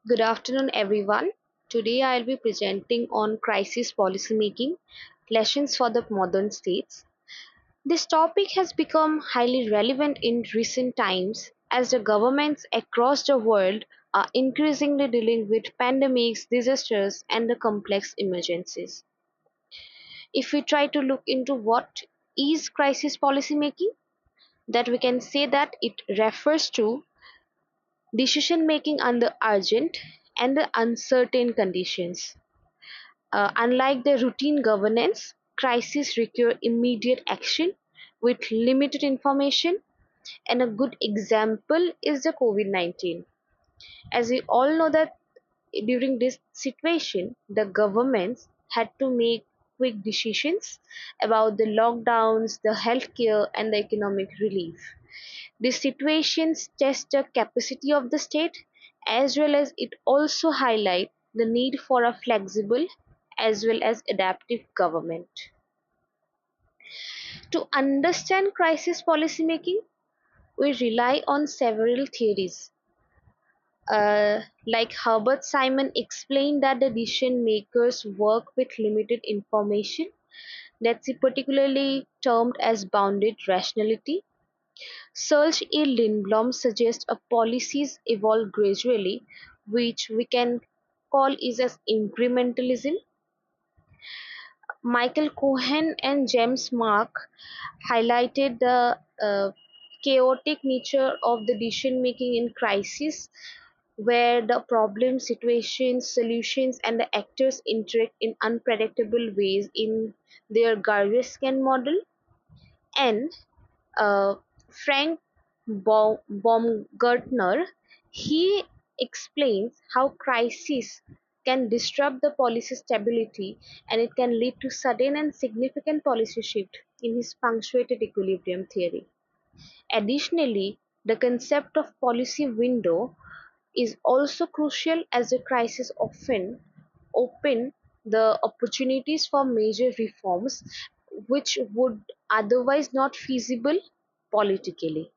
Good afternoon, everyone. Today I'll be presenting on crisis policymaking, lessons for the modern states. This topic has become highly relevant in recent times as the governments across the world are increasingly dealing with pandemics, disasters, and the complex emergencies. If we try to look into what is crisis policymaking, that we can say that it refers to decision making under urgent and the uncertain conditions. Unlike the routine governance, crises require immediate action with limited information, and a good example is the COVID-19. As we all know that during this situation, the governments had to make quick decisions about the lockdowns, the healthcare, and the economic relief. These situations test the capacity of the state as well as it also highlight the need for a flexible as well as adaptive government. To understand crisis policymaking, we rely on several theories. Like Herbert Simon explained that the decision makers work with limited information, that's particularly termed as bounded rationality. Serge E. Lindblom suggests a policies evolve gradually, which we can call is as incrementalism. Michael Cohen and James Mark highlighted the chaotic nature of the decision making in crisis, where the problem, situations, solutions, and the actors interact in unpredictable ways in their Garvey-Scan model. And uh, Frank Baumgartner, he explains how crisis can disrupt the policy stability and it can lead to sudden and significant policy shift in his punctuated equilibrium theory. Additionally, the concept of policy window is also crucial as the crisis often open the opportunities for major reforms which would otherwise not feasible politically.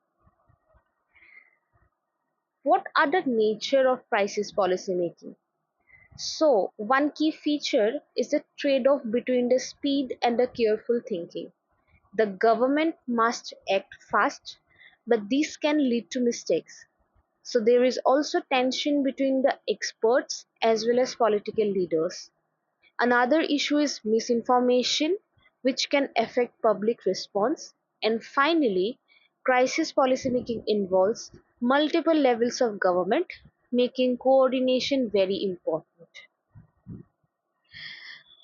What are the nature of crisis policymaking? So, one key feature is the trade-off between the speed and the careful thinking. The government must act fast, but this can lead to mistakes. So there is also tension between the experts as well as political leaders. Another issue is misinformation, which can affect public response. And finally, crisis policymaking involves multiple levels of government, making coordination very important.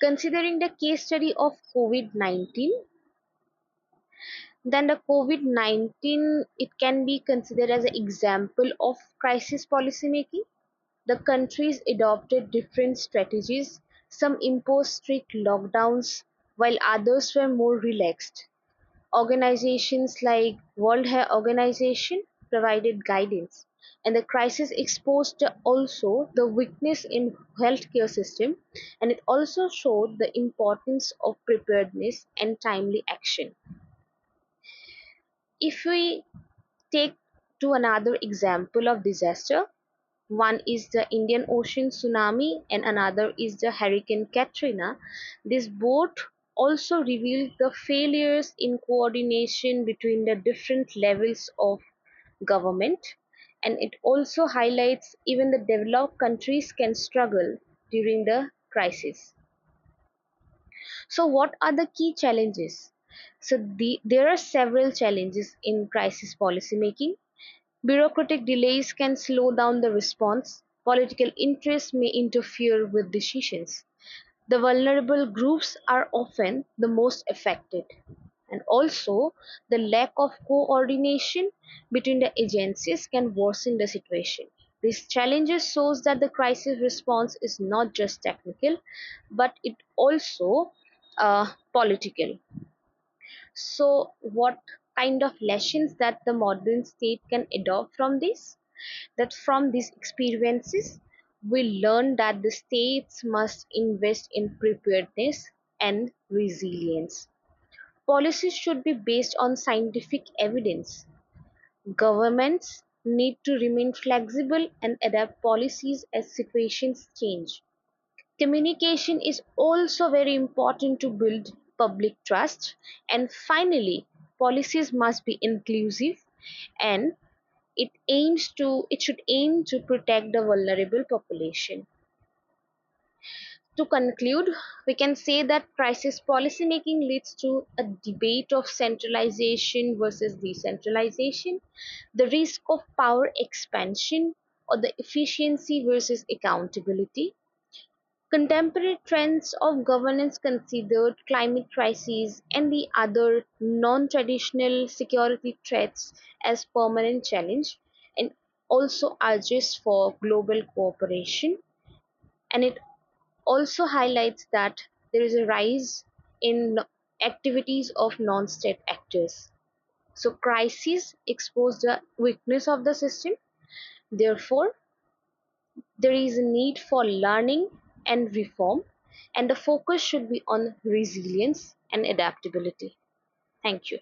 Considering the case study of COVID-19, then the COVID-19 it can be considered as an example of crisis policymaking. The countries adopted different strategies; some imposed strict lockdowns, while others were more relaxed. Organizations like World Health Organization provided guidance, and the crisis exposed also the weakness in healthcare system, and it also showed the importance of preparedness and timely action. If we take to another example of disaster, one is the Indian Ocean tsunami and another is the Hurricane Katrina. This both also reveal the failures in coordination between the different levels of government, and it also highlights even the developed countries can struggle during the crisis. So what are the key challenges? There are several challenges in crisis policy making. Bureaucratic delays can slow down the response; political interests may interfere with decisions; the vulnerable groups are often the most affected; and also the lack of coordination between the agencies can worsen the situation. These challenges shows that the crisis response is not just technical, but it also political. So, what kind of lessons that the modern state can adopt from this? That from these experiences, we learn that the states must invest in preparedness and resilience. Policies should be based on scientific evidence. Governments need to remain flexible and adapt policies as situations change. Communication is also very important to build public trust. And finally, policies must be inclusive and it should aim to protect the vulnerable population. To conclude, we can say that crisis policymaking leads to a debate of centralization versus decentralization, the risk of power expansion, or the efficiency versus accountability. Contemporary trends of governance considered climate crises and the other non-traditional security threats as permanent challenge, and also urges for global cooperation. And it also highlights that there is a rise in activities of non-state actors. So crises expose the weakness of the system. Therefore, there is a need for learning and reform, and the focus should be on resilience and adaptability. Thank you.